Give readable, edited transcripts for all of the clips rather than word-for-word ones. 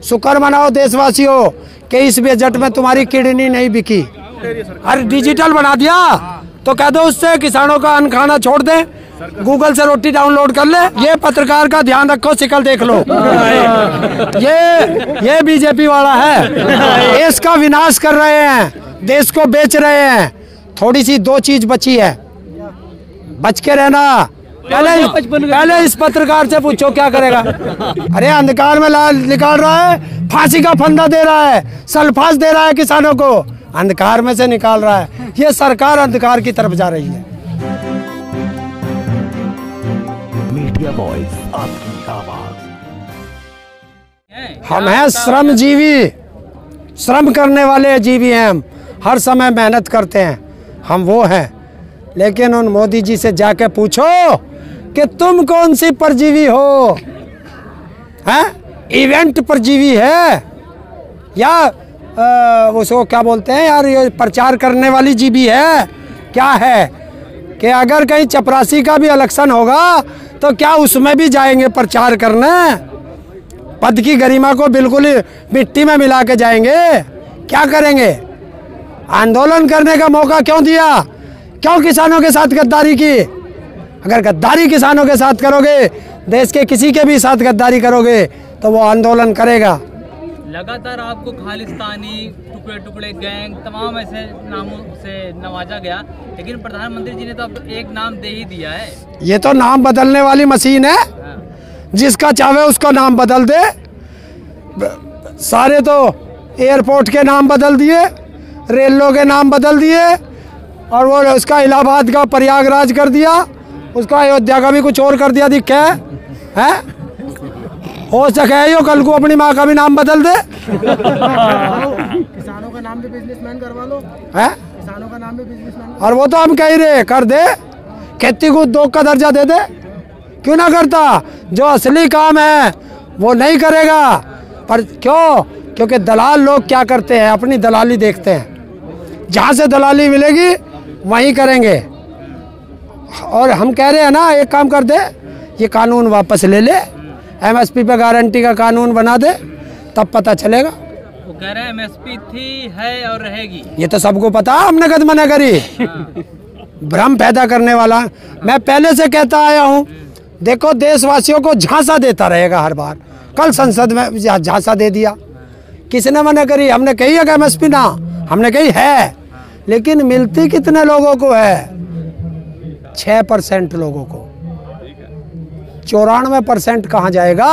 शुक्र मनाओ देशवासियों कि इस बजट में तुम्हारी किडनी नहीं बिकी। अरे डिजिटल बना दिया तो कह दो उससे किसानों का अन्न खाना छोड़ दे, गूगल से रोटी डाउनलोड कर ले। ये पत्रकार का ध्यान रखो, शिकल देख लो। ये बीजेपी वाला है, देश का विनाश कर रहे हैं, देश को बेच रहे हैं। थोड़ी सी दो चीज बची है, बच के रहना। पहले इस पत्रकार से पूछो क्या करेगा। अरे अंधकार में निकाल रहा है, फांसी का फंदा दे रहा है, सल्फास दे रहा है किसानों को, अंधकार में से निकाल रहा है। ये सरकार अंधकार की तरफ जा रही है। मीडिया वॉइस, आपकी आवाज। हम हैं श्रमजीवी, श्रम करने वाले जीवी हैं हम, हर समय मेहनत करते हैं, हम वो हैं। लेकिन उन मोदी जी से जाके पूछो कि तुम कौन सी परजीवी हो, हैं? इवेंट परजीवी है या उसको क्या बोलते हैं यार, ये प्रचार करने वाली जीवी है? क्या है कि अगर कहीं चपरासी का भी इलेक्शन होगा तो क्या उसमें भी जाएंगे प्रचार करने? पद की गरिमा को बिल्कुल ही मिट्टी में मिला के जाएंगे? क्या करेंगे? आंदोलन करने का मौका क्यों दिया? क्यों किसानों के साथ गद्दारी की? अगर गद्दारी किसानों के साथ करोगे, देश के किसी के भी साथ गद्दारी करोगे तो वो आंदोलन करेगा। लगातार आपको खालिस्तानी, टुकड़े टुकड़े गैंग, तमाम ऐसे नामों से नवाजा गया, लेकिन प्रधानमंत्री जी ने तो अब एक नाम दे ही दिया है। ये तो नाम बदलने वाली मशीन है, जिसका चाहे उसका नाम बदल दे। सारे तो एयरपोर्ट के नाम बदल दिए, रेलों के नाम बदल दिए, और वो उसका इलाहाबाद का प्रयागराज कर दिया, उसका अयोध्या का भी कुछ और कर दिया। दिखे है? हो सके यो कल को अपनी माँ का भी नाम बदल दे। किसानों का नाम भी बिजनेसमैन करवा लो, है? किसानों का नाम भी बिजनेसमैन। और वो तो हम कह रहे कर दे, खेती को उद्योग का दर्जा दे दे। क्यों ना करता? जो असली काम है वो नहीं करेगा। पर क्यों? क्योंकि दलाल लोग क्या करते हैं, अपनी दलाली देखते हैं, जहाँ से दलाली मिलेगी वहीं करेंगे। और हम कह रहे हैं ना, एक काम कर दे, ये कानून वापस ले ले, एमएसपी पे गारंटी का कानून बना दे, तब पता चलेगा। वो कह रहे हैं एमएसपी थी, है और रहेगी। ये तो सबको पता, हमने कद मना करी। भ्रम पैदा करने वाला मैं पहले से कहता आया हूँ। देखो देशवासियों को झांसा देता रहेगा हर बार। कल संसद में झांसा दे दिया, किसने मना करी? हमने कही है कि एमएसपी ना, हमने कही है, लेकिन मिलती कितने लोगों को है? 6% लोगों को। 94% कहाँ जाएगा?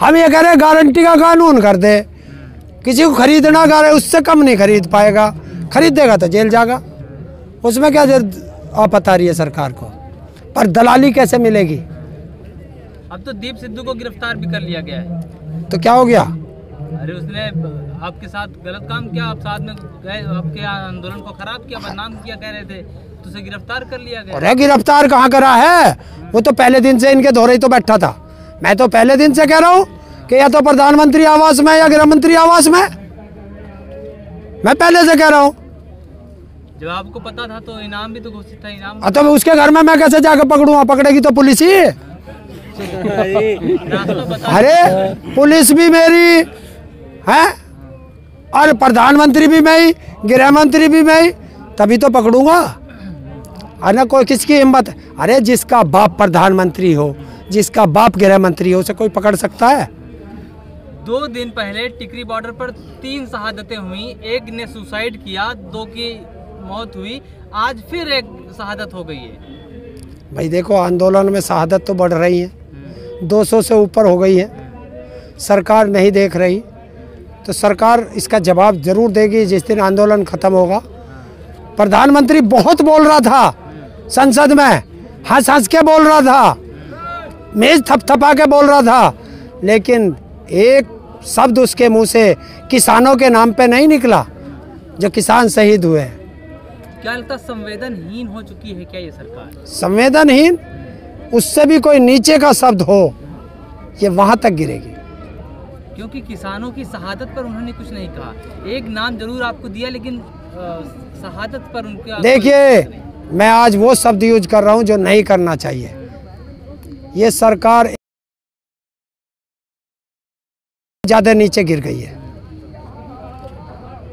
हम ये कह रहे गारंटी का कानून कर दे, किसी को खरीदना गारे उससे कम नहीं खरीद पाएगा, खरीदेगा तो जेल जाएगा। उसमें क्या आपत्ति आ रही है सरकार को? पर दलाली कैसे मिलेगी? अब तो दीप सिद्धू को गिरफ्तार भी कर लिया गया है। तो क्या हो गया? अरे उसने आपके साथ गलत काम किया, आप साथ में गए, आपके आंदोलन को खराब किया, बदनाम किया कह रहे थे, तो उसे गिरफ्तार कर लिया गया। अरे गिरफ्तार कहाँ करा है? वो तो पहले दिन से इनके धोरे ही तो बैठा था। मैं तो पहले दिन से कह रहा हूँ कि या तो प्रधानमंत्री आवास में या गृह मंत्री आवास में, मैं पहले से कह रहा हूँ। जब आपको पता था तो इनाम भी तो घोषित था। इनाम तो उसके घर में मैं कैसे जाकर पकड़ूंगा? पकड़ेगी तो पुलिस ही। अरे पुलिस भी मेरी है और प्रधानमंत्री भी मैं ही, गृह मंत्री भी मैं ही, तभी तो पकड़ूंगा। अरे कोई किसकी हिम्मत? अरे जिसका बाप प्रधानमंत्री हो, जिसका बाप गृह मंत्री हो, उसे कोई पकड़ सकता है? 2 दिन पहले टिकरी बॉर्डर पर 3 शहादतें हुई, एक ने सुसाइड किया, 2 की मौत हुई, आज फिर एक शहादत हो गई है। भाई देखो आंदोलन में शहादत तो बढ़ रही है, 200 से ऊपर हो गई है। सरकार नहीं देख रही तो सरकार इसका जवाब जरूर देगी जिस दिन आंदोलन खत्म होगा। प्रधानमंत्री बहुत बोल रहा था संसद में, हंस हंस के बोल रहा था, मेज थपथपा के बोल रहा था, लेकिन एक शब्द उसके मुंह से किसानों के नाम पे नहीं निकला, जो किसान शहीद हुए। क्या लगता है संवेदनहीन हो चुकी है क्या ये सरकार? संवेदनहीन, उससे भी कोई नीचे का शब्द हो ये वहां तक गिरेगी। क्योंकि किसानों की शहादत पर उन्होंने कुछ नहीं कहा, एक नाम जरूर आपको दिया, लेकिन शहादत पर उनके। देखिए मैं आज वो शब्द यूज कर रहा हूं जो नहीं करना चाहिए। ये सरकार ज़्यादा नीचे गिर गई है।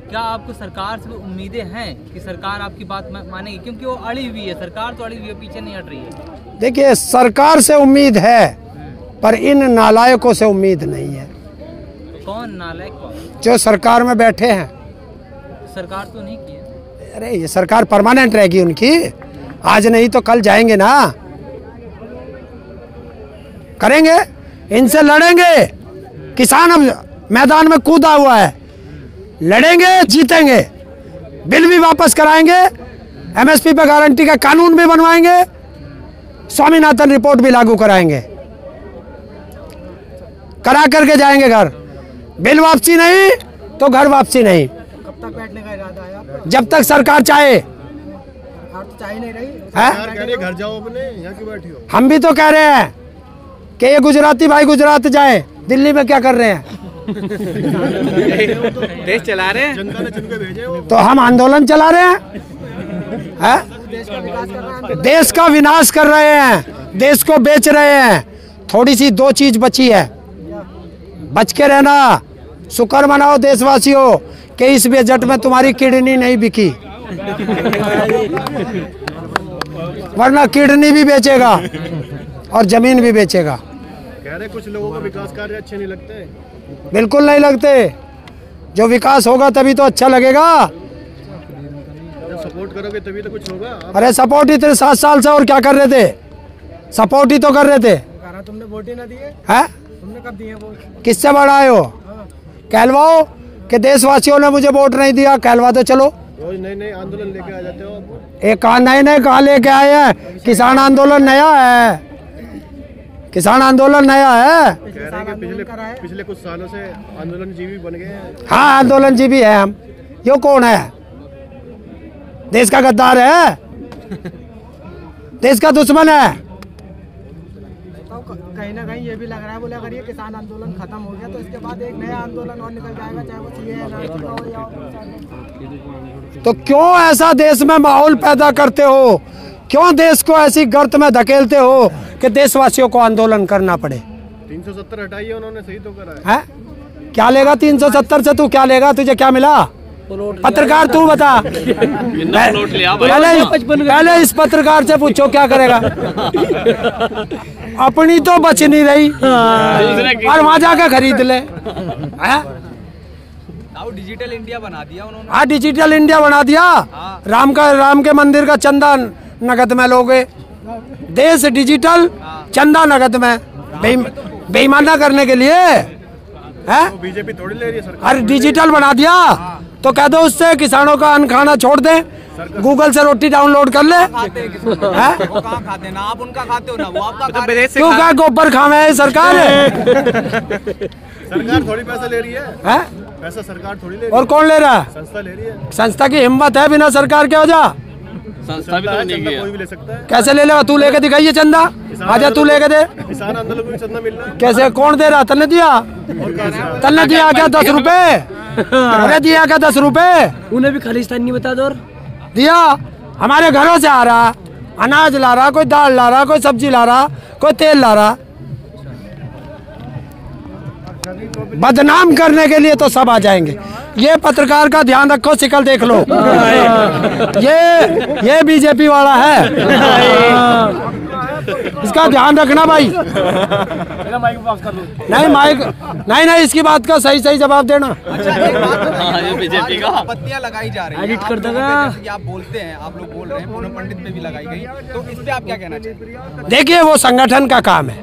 क्या आपको सरकार से उम्मीदें हैं कि सरकार आपकी बात मानेगी, क्योंकि वो अड़ी हुई है, सरकार तो अड़ी हुई है, पीछे नहीं हट रही है। देखिए, सरकार से उम्मीद है पर इन नालायकों से उम्मीद नहीं है। कौन नालायक? कौन? जो सरकार में बैठे हैं। सरकार तो नहीं की है। अरे ये सरकार परमानेंट रहेगी उनकी, आज नहीं तो कल जाएंगे ना, करेंगे, इनसे लड़ेंगे। किसान अब मैदान में कूदा हुआ है, लड़ेंगे, जीतेंगे, बिल भी वापस कराएंगे, एमएसपी पे गारंटी का कानून भी बनवाएंगे, स्वामीनाथन रिपोर्ट भी लागू कराएंगे, करा करके जाएंगे घर। बिल वापसी नहीं तो घर वापसी नहीं। कब तक बैठने का इरादा है आपका? जब तक सरकार चाहे। सरकार तो चाह ही नहीं रही है? घर जाओ अपने, यहाँ क्यों बैठी हो? हम भी तो कह रहे हैं कि ये गुजराती भाई गुजरात जाए, दिल्ली में क्या कर रहे हैं? देश चला रहे हैं, जनता ने चुन के भेजे हो। तो हम आंदोलन चला रहे हैं, है? देश का विकास कर रहे हैं। देश का विनाश कर रहे हैं, देश को बेच रहे हैं। थोड़ी सी दो चीज बची है, बच के रहना। शुक्र मनाओ देशवासियों कि इस बजट में तुम्हारी किडनी नहीं बिकी, वरना किडनी भी बेचेगा और जमीन भी बेचेगा। कह रहे कुछ लोगों को विकास कार्य अच्छे नहीं लगते। बिल्कुल नहीं लगते। जो विकास होगा तभी तो अच्छा लगेगा। जब सपोर्ट करोगे तभी तो कुछ होगा। अरे सपोर्ट ही तेरे 7 साल से और क्या कर रहे थे? सपोर्ट ही तो कर रहे थे। तुमने वोट ही ना दिए, हैं? तुमने कब दिए वोट? किससे बढ़ाए हो? कहलवाओ कि देशवासियों ने मुझे वोट नहीं दिया, कहलवा तो चलो। रोज नए नए आंदोलन लेके आ जाते हो आप। एक कहा नए कहा लेके आए हैं? किसान आंदोलन नया है, किसान आंदोलन नया है। कह रहे हैं कि पिछले कुछ सालों से आंदोलन जीवी बन गए हैं। हाँ, आंदोलन जीवी है हम। यो कौन है? देश का गद्दार है, देश का दुश्मन है। कहीं ना कहीं ये भी लग रहा है, बोले अगर ये किसान आंदोलन खत्म हो गया तो इसके बाद एक नया आंदोलन और निकल जाएगा, चाहे वो सीएए हो या। तो क्यों ऐसा देश में माहौल पैदा करते हो? क्यों देश को ऐसी गर्त में धकेलते हो कि देशवासियों को आंदोलन करना पड़े? 370 हटाइए उन्होंने, सही तो करा है। क्या लेगा 370 से? तू क्या लेगा? तुझे क्या मिला? पत्रकार तू बता। पहले इस पत्रकार से पूछो क्या करेगा। अपनी तो बच नहीं रही और वहां जाकर खरीद ले। डिजिटल इंडिया बना दिया उन्होंने। हाँ, डिजिटल इंडिया बना दिया। राम के मंदिर का चंदा नगद में लोगे, देश डिजिटल, चंदा नगद में। बेईमाना करने के लिए है। बीजेपी थोड़ी ले रही है सरकार। अरे डिजिटल बना दिया तो कह दो उससे किसानों का अन्न खाना छोड़ दे, गूगल से रोटी डाउनलोड कर ले। वो कहाँ खाते ना, आप उनका खाते हो ना, वो आपका खा रहे हैं। क्यों क्या गोबर खावे है सरकार? सरकार थोड़ी पैसा ले रही है। पैसा सरकार थोड़ी ले रही है। और कौन ले रहा है? संस्था ले रही है। संस्था की हिम्मत है बिना सरकार के हो जा? संस्था भी तो नहीं चंदा कोई भी ले सकता है। कैसे ले लेगा? तू लेके दिखाइए चंदा, आजा तू लेके दे। किसान आंदोलन को भी चंदा मिल रहा है। कैसे? कौन दे रहा? तन्ने दिया? तन्ने दिया क्या 10 रुपए? अरे दिया क्या 10 रुपए? उन्हें भी खालिस्तान नहीं बता दो। दिया। हमारे घरों से आ रहा, अनाज ला रहा, कोई दाल ला रहा, कोई सब्जी ला रहा, कोई तेल ला रहा। बदनाम करने के लिए तो सब आ जाएंगे। ये पत्रकार का ध्यान रखो, शिकल देख लो। ये बीजेपी वाला है, इसका ध्यान रखना भाई। नहीं माइक नहीं, इसकी बात का सही जवाब देना। बीजेपी का पत्तियां लगाई जा रही है, एडिट कर देगा। आप बोलते हैं, आप लोग बोल रहे हैं, पूनम पंडित पे भी लगाई गई, तो इस पे आप क्या कहना चाहिए? देखिए, वो संगठन का काम है,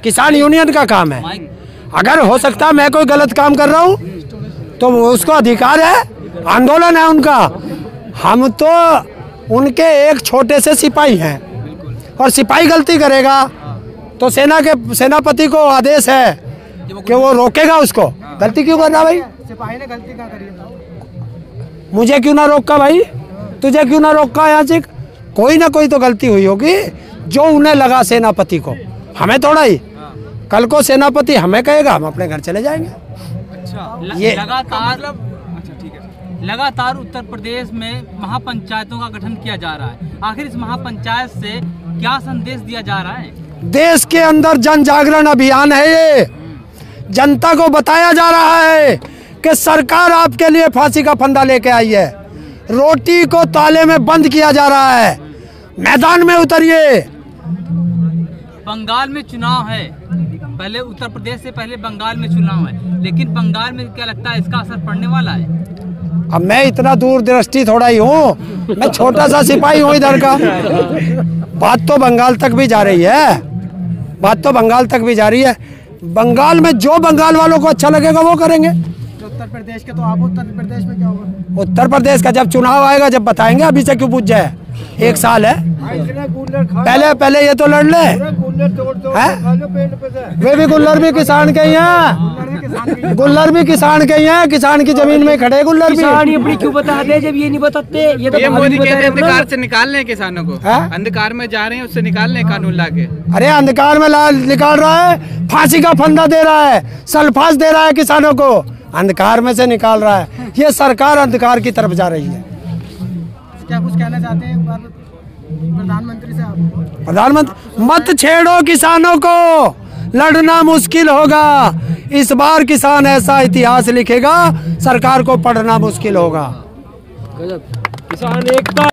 किसान यूनियन का काम है। अगर हो सकता है मैं कोई गलत काम कर रहा हूँ तो उसको अधिकार है, आंदोलन है उनका। हम तो उनके एक छोटे से सिपाही हैं, और सिपाही गलती करेगा तो सेनापति को आदेश है कि वो रोकेगा उसको। गलती क्यों कर रहा भाई? सिपाही ने गलती क्या करी? मुझे क्यों ना रोका भाई? तुझे क्यों ना रोका? यहाँ से कोई ना कोई तो गलती हुई होगी जो उन्हें लगा सेनापति को। हमें थोड़ा ही, कल को सेनापति हमें कहेगा, हम अपने घर चले जाएंगे। अच्छा, ये लगातार अच्छा ठीक है, लगातार उत्तर प्रदेश में महापंचायतों का गठन किया जा रहा है। आखिर इस महापंचायत से क्या संदेश दिया जा रहा है? देश के अंदर जन जागरण अभियान है जनता को बताया जा रहा है कि सरकार आपके लिए फांसी का फंदा लेके आई है। रोटी को ताले में बंद किया जा रहा है। मैदान में उतरिए। बंगाल में चुनाव है, पहले उत्तर प्रदेश से पहले बंगाल में चुनाव है, लेकिन बंगाल में क्या लगता है इसका असर पड़ने वाला है? अब मैं इतना दूरदृष्टि थोड़ा ही हूँ, मैं छोटा सा सिपाही हूँ इधर का। बात तो बंगाल तक भी जा रही है, बात तो बंगाल तक भी जा रही है। बंगाल में जो बंगाल वालों को अच्छा लगेगा वो करेंगे। उत्तर प्रदेश के तो आप उत्तर प्रदेश में क्या होगा? उत्तर प्रदेश का जब चुनाव आएगा जब बताएंगे, अभी से क्यों पूछ जाए? 1 साल है, पहले ये तो लड़ ले। वे भी गुल्लर भी किसान के ही हैं, गुल्लर भी किसान के ही हैं, किसान की जमीन में खड़े गुल्लर भी। किसान ही अपनी क्यों बताते जब ये नहीं बताते? ये तो मोदी कहते हैं अंधकार से निकाल रहे हैं किसानों को, अंधकार में जा रहे हैं उससे निकाल रहे हैं कानून लाके। अरे अंधकार में निकाल रहा है, फांसी का फंदा दे रहा है, सल्फास दे रहा है किसानों को, अंधकार में से निकाल रहा है। ये सरकार अंधकार की तरफ जा रही है। क्या कुछ कहना चाहते हैं प्रधानमंत्री से आप? प्रधानमंत्री मत छेड़ो किसानों को, लड़ना मुश्किल होगा। इस बार किसान ऐसा इतिहास लिखेगा, सरकार को पढ़ना मुश्किल होगा। किसान एकता।